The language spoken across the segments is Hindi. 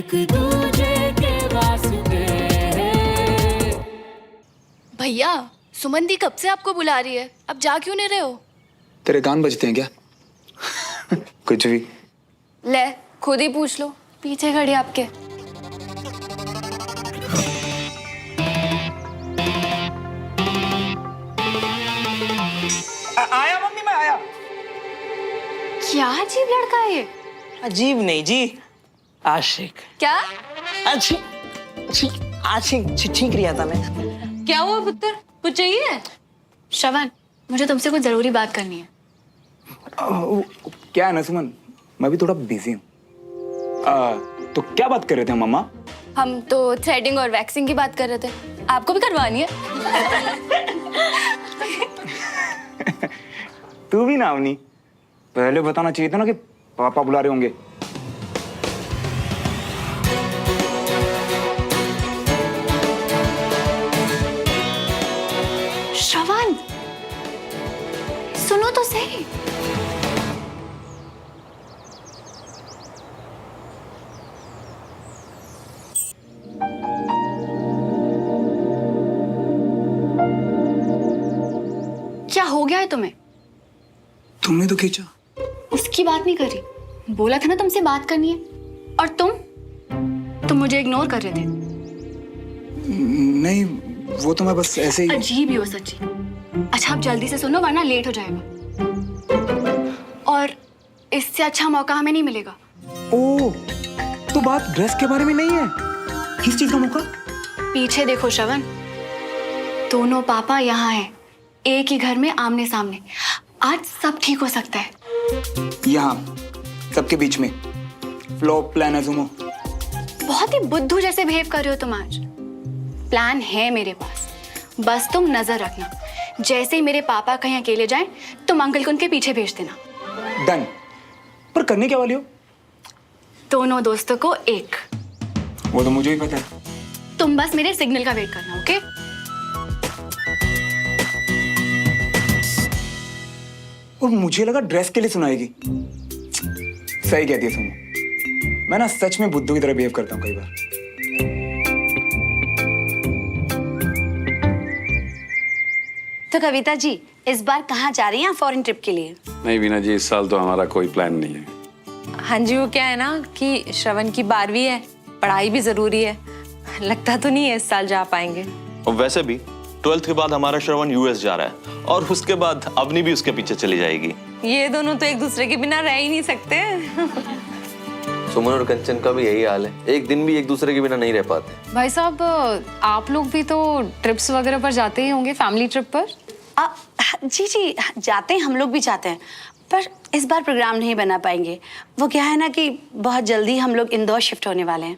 एक दूजे के वास्ते। भैया, सुमन दी कब से आपको बुला रही है, अब जा क्यों नहीं रहे हो? तेरे कान बजते हैं क्या? कुछ भी। ले, खुद ही पूछ लो, पीछे खड़ी आपके। आया मम्मी, मैं आया। क्या अजीब लड़का है ये? अजीब नहीं जी, आशिक। क्या? आशिक ठीक रिया था मैं। क्या हुआ पुत्र, कुछ चाहिए? श्रवण, मुझे तुमसे कुछ जरूरी बात करनी है। क्या है ना सुमन, मैं भी थोड़ा बिजी हूँ। तो क्या बात कर रहे थे मम्मा? हम तो थ्रेडिंग और वैक्सिंग की बात कर रहे थे, आपको भी करवानी है? तू भी ना अवनी, पहले बताना चाहिए था ना कि पापा बुला रहे होंगे। श्रवण, सुनो तो सही। क्या हो गया है तुम्हें? तुमने तो खींचा। उसकी बात नहीं करी, बोला था ना तुमसे बात करनी है। और तुम मुझे इग्नोर कर रहे थे। नहीं, वो तो मैं बस ऐसे ही। अजीब ही हो सच्ची। अच्छा, आप जल्दी से सुनो वरना लेट हो जाएगा, और इससे अच्छा मौका हमें नहीं मिलेगा। ओ, तो बात ड्रेस के बारे में नहीं है, किस चीज का मौका? पीछे देखो श्रवण, दोनों पापा यहाँ हैं, एक ही घर में आमने सामने। आज सब ठीक हो सकता है। यहाँ सबके बीच में फ्लॉप प्लान है सुमो। बहुत ही बुद्धू जैसे बिहेव कर रहे हो तुम आज। प्लान है मेरे पास, बस तुम नजर रखना। जैसे ही मेरे पापा कहीं अकेले जाएं, तुम अंकल को उनके पीछे भेज देना। डन। पर करने क्या वाली हो? दोनों दोस्तों को एक। वो तो मुझे ही पता है। तुम बस मेरे सिग्नल का वेट करना, ओके? और मुझे लगा ड्रेस के लिए सुनाएगी। सही कहती है सुनो, मैं ना सच में बुद्धू की तरह बिहेव करता हूँ कई बार। तो कविता जी, इस बार कहाँ जा रही हैं फॉरेन ट्रिप के लिए? नहीं बीना जी, इस साल तो हमारा कोई प्लान नहीं है। हाँ जी, वो क्या है ना कि श्रवण की 12वीं है, पढ़ाई भी जरूरी है। लगता तो नहीं है इस साल जा पाएंगे। और वैसे भी 12th के बाद हमारा श्रवण यूएस जा रहा है, और उसके बाद अवनी भी उसके पीछे चली जाएगी। ये दोनों तो एक दूसरे के बिना रह ही नहीं सकते। सुमन और कंचन का भी यही हाल है, एक दिन भी एक दूसरे के बिना नहीं रह पाते। भाई साहब, आप लोग भी तो ट्रिप्स वगैरह पर जाते ही होंगे, फैमिली ट्रिप पर? जी जाते हैं, हम लोग भी जाते हैं, पर इस बार प्रोग्राम नहीं बना पाएंगे। वो क्या है ना कि बहुत जल्दी हम लोग इंदौर शिफ्ट होने वाले हैं।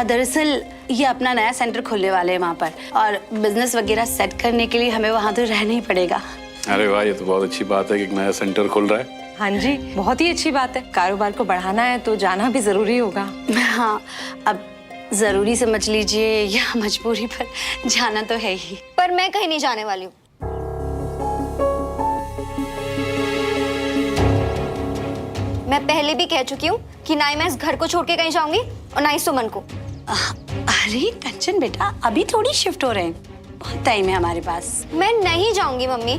दरअसल ये अपना नया सेंटर खोलने वाले हैं वहाँ पर, और बिजनेस वगैरह सेट करने के लिए हमें वहाँ तो रहना ही पड़ेगा। अरे वाह, ये तो बहुत अच्छी बात है कि एक नया सेंटर खुल रहा है। हाँ जी, बहुत ही अच्छी बात है। कारोबार को बढ़ाना है तो जाना भी जरूरी होगा। हाँ, अब जरूरी समझ लीजिए या मजबूरी, पर जाना तो है ही। पर मैं कहीं नहीं जाने वाली हूँ। मैं पहले भी कह चुकी हूँ कि ना ही मैं इस घर को छोड़ के कहीं जाऊंगी और ना ही सुमन को। अरे कंचन बेटा, अभी थोड़ी शिफ्ट हो रहे हैं, बहुत टाइम है हमारे पास। मैं नहीं जाऊंगी मम्मी।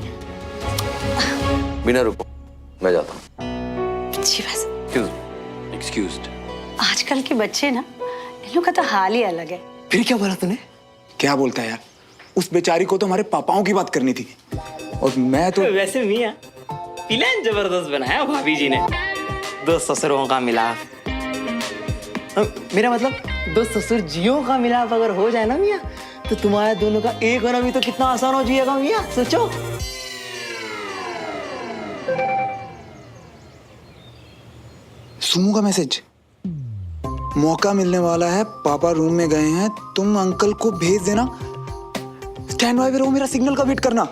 बिना रुको, मैं जाता हूँ। जी बस। एक्सक्यूज्ड। आजकल के बच्चे ना, इन लोग का तो हाल ही अलग है। फिर क्या बोला तूने? क्या बोलता है यार? उस बेचारी को तो हमारे पापाओं की बात करनी थी, और मैं तो वैसे मियां, प्लान जबरदस्त बनाया भाभी जी ने। दो ससुरों का मिलाप, मेरा मतलब दो ससुर जियों का मिलाप अगर हो जाए ना मियां, तो तुम्हारे दोनों का एक होना भी तो कितना आसान हो जाएगा मियां, सोचो। सुमू का मैसेज, मौका मिलने वाला है, पापा रूम में गए हैं, तुम अंकल को भेज देना, स्टैंड बाय पे रहो, मेरा सिग्नल का वेट करना।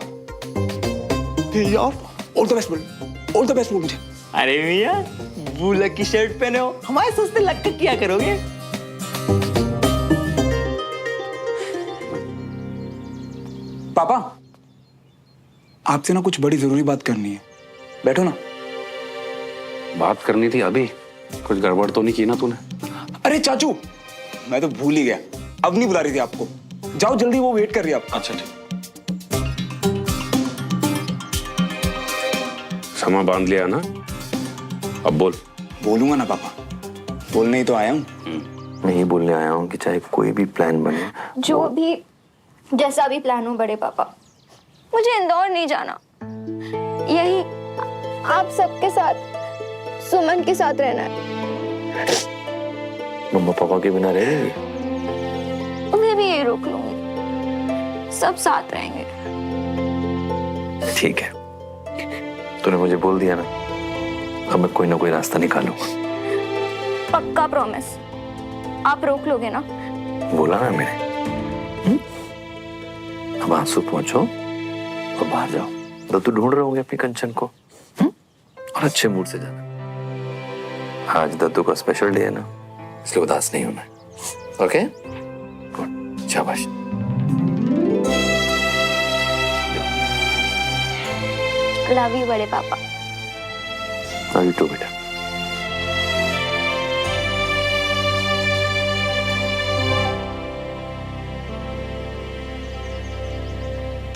ऑल द बेस्ट बोल, ऑल द बेस्ट बोल मुझे। अरे मियां, बुलक की शर्ट पहने हो, हमारे सस्ते लग कर क्या करोगे? पापा, आपसे ना कुछ बड़ी जरूरी बात करनी है, बैठो ना। बात करनी थी अभी? कुछ गड़बड़ तो नहीं की ना तूने? अरे चाचू, मैं तो भूल ही गया, अब नहीं बुला रही थी आपको। जाओ जल्दी, वो वेट कर रही है आपको। अच्छा ठीक। क्षमा बांध लिया ना, अब बोल। बोलूंगा ना पापा, बोलने ही तो आया हूँ। मैं ये बोलने आया हूँ कि चाहे कोई भी प्लान बने, जो भी जैसा भी प्लान हो बड़े पापा, मुझे इंदौर नहीं जाना। यही आप सबके साथ, सुमन के साथ रहना है। मम्मा पापा के बिना रहेंगे? उन्हें भी यही रोक लूंगी, सब साथ रहेंगे। ठीक है, तूने मुझे बोल दिया ना, अब मैं कोई ना कोई रास्ता निकालूंगा। पक्का प्रॉमिस? आप रोक लोगे ना? बोला ना मैंने। अब आंसू पहुंचो और बाहर जाओ। तो तू ढूंढ रहे होंगे अपनी कंचन को, और अच्छे मूड से जाना। आज दद्दू का स्पेशल डे है ना, इसलिए उदास नहीं होना है। ओके, गुड, शाबाश। लव यू बड़े पापा। लव यू टू बेटा।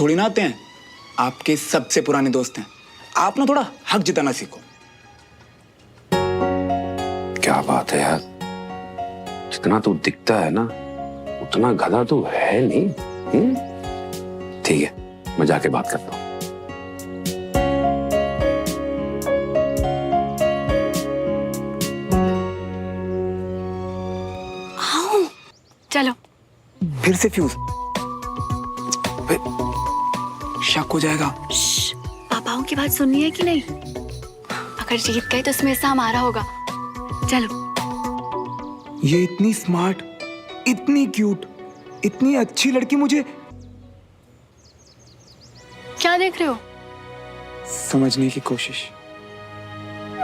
थोड़ी ना आते हैं, आपके सबसे पुराने दोस्त हैं। आप ना थोड़ा हक जताना सीखो। क्या बात है यार, जितना तू दिखता है ना उतना गधा तू है नहीं। ठीक है, मैं जाके बात करता हूँ। चलो। फिर से फ्यूज, शक हो जाएगा। पापाओं की बात सुननी है कि नहीं? अगर जीत गए तो उसमें हिस्सा हमारा होगा। चलो। ये इतनी स्मार्ट, इतनी क्यूट, इतनी अच्छी लड़की मुझे क्या देख रहे हो? समझने की कोशिश।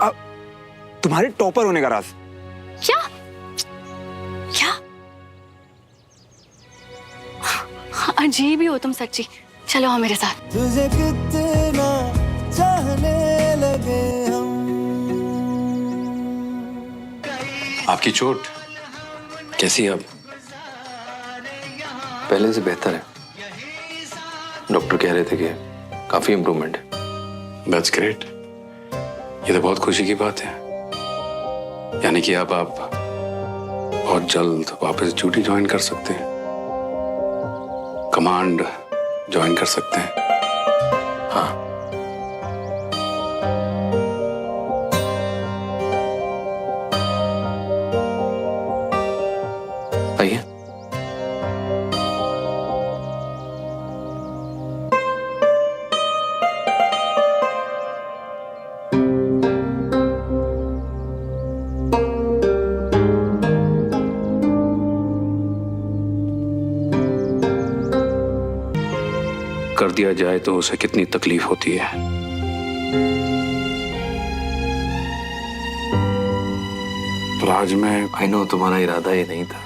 अब तुम्हारे टॉपर होने का राज। क्या? क्या? अजीब ही हो तुम सच्ची। चलो आओ मेरे साथ। तुझे कितना चाहने लगे हम। आपकी चोट कैसी है अब? पहले से बेहतर है। डॉक्टर कह रहे थे कि काफी इम्प्रूवमेंट है। दैट्स ग्रेट, ये तो बहुत खुशी की बात है। यानी कि अब आप बहुत जल्द वापस ड्यूटी ज्वाइन कर सकते हैं, कमांड ज्वाइन कर सकते हैं। हाँ, आइए। कर दिया जाए तो उसे कितनी तकलीफ होती है। तो आज मैं आई नो तुम्हारा इरादा ये नहीं था।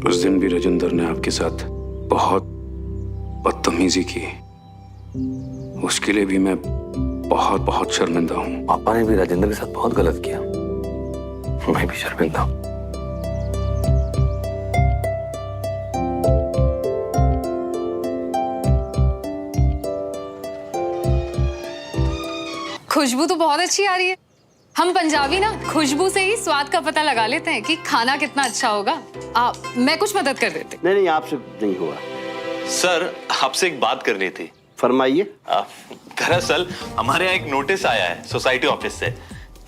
उस दिन भी राजेंद्र ने आपके साथ बहुत बदतमीजी की, उसके लिए भी मैं बहुत बहुत शर्मिंदा हूँ। पापा ने भी राजेंद्र के साथ बहुत गलत किया, मैं भी शर्मिंदा हूँ। खुशबू तो बहुत अच्छी आ रही है। हम पंजाबी ना खुशबू से ही स्वाद का पता लगा लेते हैं कि खाना कितना अच्छा होगा। मैं कुछ मदद कर देती। नहीं नहीं, आपसे नहीं हुआ। सर, आपसे एक बात करनी थी। फरमाइए। दरअसल हमारे यहाँ एक नोटिस आया है सोसाइटी ऑफिस से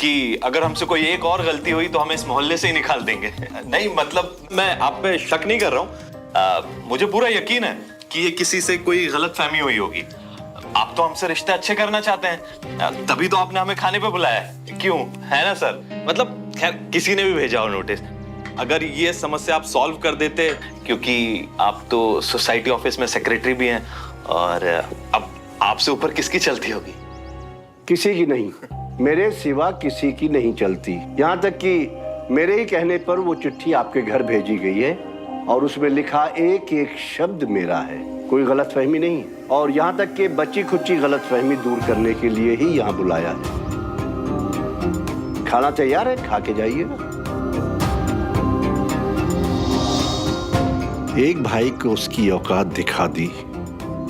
कि अगर हमसे कोई एक और गलती हुई तो हमें इस मोहल्ले से ही निकाल देंगे। नहीं मतलब मैं आप पे शक नहीं कर रहा हूँ, मुझे पूरा यकीन है कि ये किसी से कोई गलतफहमी हुई होगी। आप तो हमसे रिश्ते अच्छे करना चाहते हैं, तभी तो आपने हमें खाने पे बुलाया है, क्यों? है ना सर? मतलब खैर किसी ने भी भेजा हो नोटिस, अगर ये समस्या आप सॉल्व कर देते, क्योंकि आप तो सोसाइटी ऑफिस में सेक्रेटरी भी हैं और अब आपसे ऊपर किसकी चलती होगी? किसी की नहीं, मेरे सिवा किसी की नहीं चलती। यहाँ तक कि मेरे ही कहने पर वो चिट्ठी आपके घर भेजी गई है और उसमें लिखा एक एक शब्द मेरा है, कोई गलतफहमी नहीं। और यहाँ तक कि बची खुची गलतफहमी दूर करने के लिए ही यहाँ बुलाया है। खाना तैयार है, खा के जाइएगा। एक भाई को उसकी औकात दिखा दी,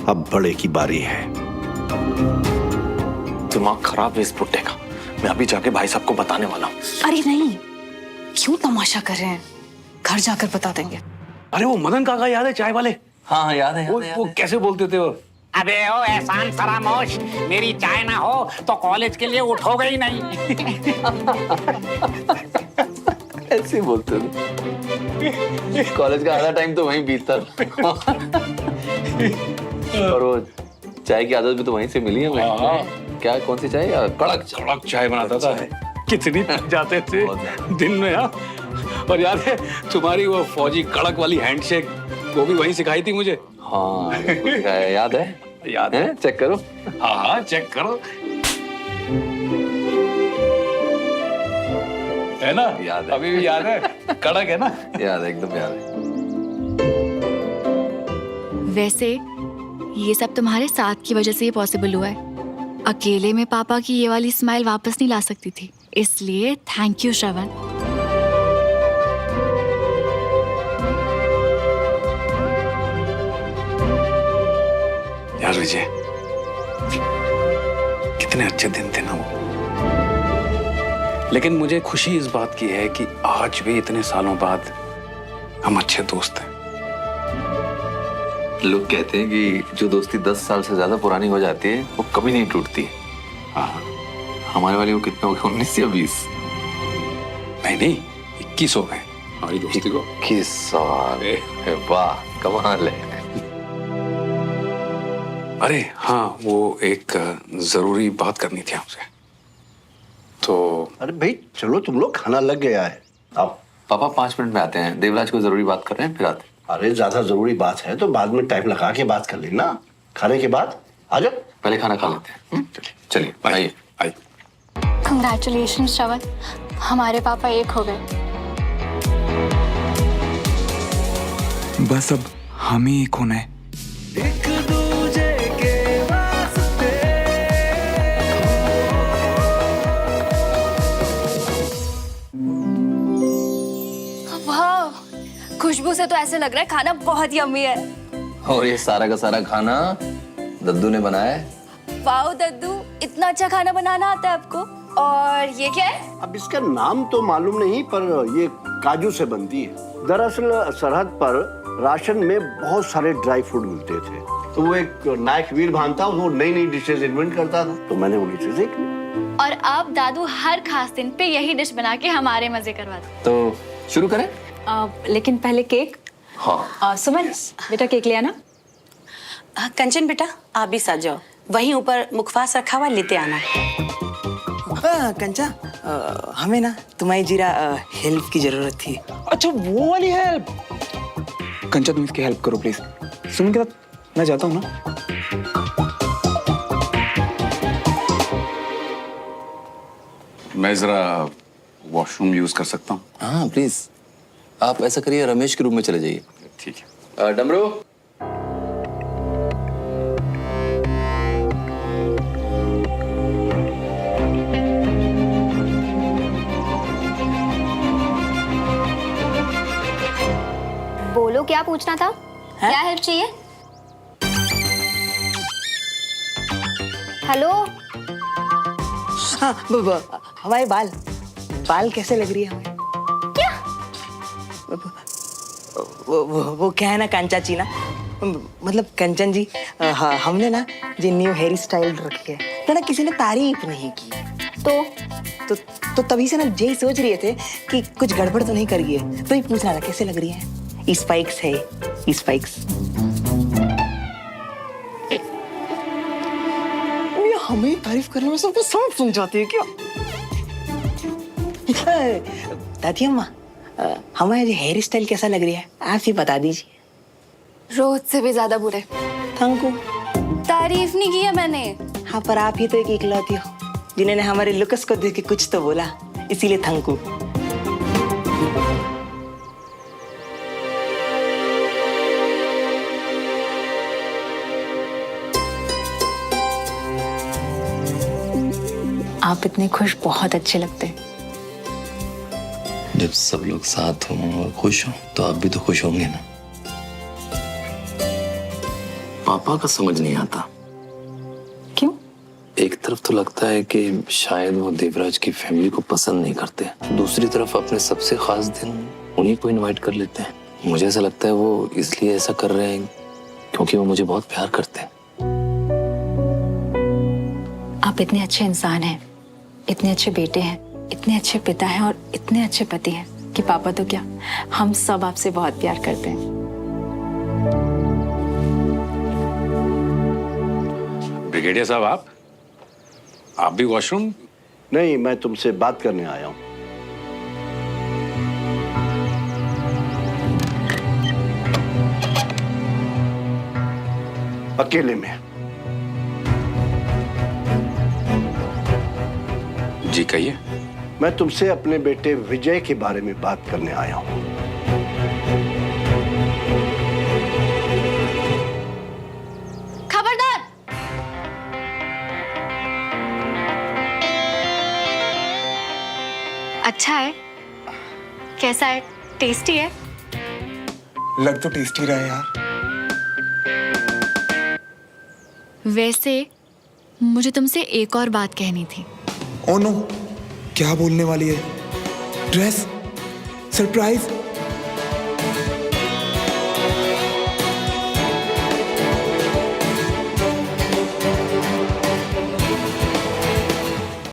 अब बड़े की बारी है। दिमाग खराब है इस बुड्ढे का। मैं अभी जाके भाई साहब को बताने वाला हूँ। अरे नहीं, क्यों तमाशा कर रहे हैं? घर जाकर बता देंगे। अरे वो मदन काका याद है, चाय वाले? हाँ याद है, वो कैसे बोलते थे वो? अबे ओ एहसान फरामोश, मेरी चाय ना हो तो कॉलेज के लिए उठोगे ही नहीं। ऐसे बोलते थे। कॉलेज का आधा टाइम तो वहीं बीतता। और वो चाय की आदत भी तो वहीं से मिली है हमें। क्या, कौन सी चाय? कड़क चाय बनाता था। कितनी जाते थे दिन में। हाँ, और याद है तुम्हारी वो फौजी कड़क वाली हैंडशेक, वो भी वहीं सिखाई थी मुझे। हाँ सिखाया, याद है? याद है, चेक करो। हाँ चेक करो, है ना? याद है, अभी भी याद है। कड़क है ना? याद है, एकदम याद है। वैसे ये सब तुम्हारे साथ की वजह से ही पॉसिबल हुआ है। अकेले में पापा की ये वाली स्माइल वापस नहीं ला सकती थी, इसलिए थैंक यू श्रवण। यार विजय, कितने अच्छे दिन थे ना वो। लेकिन मुझे खुशी इस बात की है कि आज भी इतने सालों बाद हम अच्छे दोस्त हैं। लोग कहते हैं कि जो दोस्ती 10 साल से ज्यादा पुरानी हो जाती है वो कभी नहीं टूटती। हाँ, हमारे वाले को कितने हो गए? 19 या 20? नहीं 21 हो गए हमारी दोस्ती को। 21 साल, वाह कमाल है। अरे हाँ, वो एक जरूरी बात करनी थी आपसे। तो अरे भाई चलो, तुम लोग, खाना लग गया है। आओ। पापा 5 मिनट में आते हैं, देवराज को जरूरी बात कर रहे हैं, फिर आते हैं। अरे ज्यादा जरूरी बात है तो बाद में टाइम लगा के बात कर लेना, खाने के बाद आ जाओ। पहले खाना खा लेते हैं। चलिए आइए। आइए। कंग्रेचुलेशन श्रवण, हमारे पापा एक हो गए। बस अब हम ही एक होना है। एक दूजे के वास्ते वाह, खुशबू से तो ऐसे लग रहा है खाना बहुत यम्मी है। और ये सारा का सारा खाना दद्दू ने बनाया है। वाह दद्दू, इतना अच्छा खाना बनाना आता है आपको। और ये क्या है? अब इसका नाम तो मालूम नहीं, पर ये काजू से बनती है। दरअसल सरहद पर राशन में बहुत सारे ड्राई फ्रूट मिलते थे, तो वो एक नायक वीर भान था, वो नई नई डिशेज इन्वेंट करता था, तो मैंने उन्हीं से सीख ली। और अब दादू हर खास दिन पे यही डिश बना के हमारे मजे करवाते। तो शुरू करें? लेकिन पहले केक। हाँ। सुमन बेटा केक ले आना। कंचन बेटा आप भी साथ जाओ, वहीं ऊपर मुखवास रखा हुआ लेते आना। कंचा, हमें ना तुम्हारी जीरा हेल्प की जरूरत थी। अच्छा वो वाली हेल्प? कंचा तुम इसकी हेल्प करो प्लीज। सुमन के साथ मैं जाता हूँ ना। मैं जरा वॉशरूम यूज कर सकता हूँ? हाँ प्लीज। आप ऐसा करिए, रमेश के रूम में चले जाइए। ठीक है। डमरू। बोलो क्या पूछना था? क्या हेल्प चाहिए? हेलो। हाँ, हमारे बाल कैसे लग रही है हमें? क्या? वो क्या है ना कांचा जी ना, मतलब कंचन जी, हमने ना जो न्यू हेयर स्टाइल रखी है तो ना किसी ने तारीफ नहीं की, तो तभी से ना यही सोच रहे थे कि कुछ गड़बड़ तो नहीं करी है, तो ही पूछना था कैसे लग रही है। स्पाइक्स है, स्पाइक्स। हमें तारीफ करने में सबको सब सुन जाती है क्या? दादी अम्मा, हमारे हेयर स्टाइल कैसा लग रही है आप ही बता दीजिए। रोज से भी ज्यादा बुरे। Thank you. तारीफ नहीं की है मैंने। हाँ पर आप ही तो एक इकलौती हो जिन्होंने हमारे लुक्स को देख के कुछ तो बोला, इसीलिए थैंक यू। आप इतने खुश बहुत अच्छे लगते हैं। जब सब लोग साथ हों और खुश हों तो आप भी तो खुश होंगे ना। पापा का समझ नहीं आता। क्यों? एक तरफ तो लगता है कि शायद वो देवराज की फैमिली को पसंद नहीं करते, दूसरी तरफ अपने सबसे खास दिन उन्हीं को इनवाइट कर लेते हैं। मुझे ऐसा लगता है वो इसलिए ऐसा कर रहे हैं क्योंकि वो मुझे बहुत प्यार करते हैं। आप इतने अच्छे इंसान हैं, इतने अच्छे बेटे हैं, इतने अच्छे पिता हैं और इतने अच्छे पति हैं कि पापा तो क्या, हम सब आपसे बहुत प्यार करते हैं। ब्रिगेडियर साहब, आप भी वॉशरूम? नहीं, मैं तुमसे बात करने आया हूं। अकेले में। जी कहिए। मैं तुमसे अपने बेटे विजय के बारे में बात करने आया हूं। खबरदार! अच्छा है? कैसा है? टेस्टी है? लग तो टेस्टी रहा है यार। वैसे मुझे तुमसे एक और बात कहनी थी। ओ नो, क्या बोलने वाली है? ड्रेस? सरप्राइज?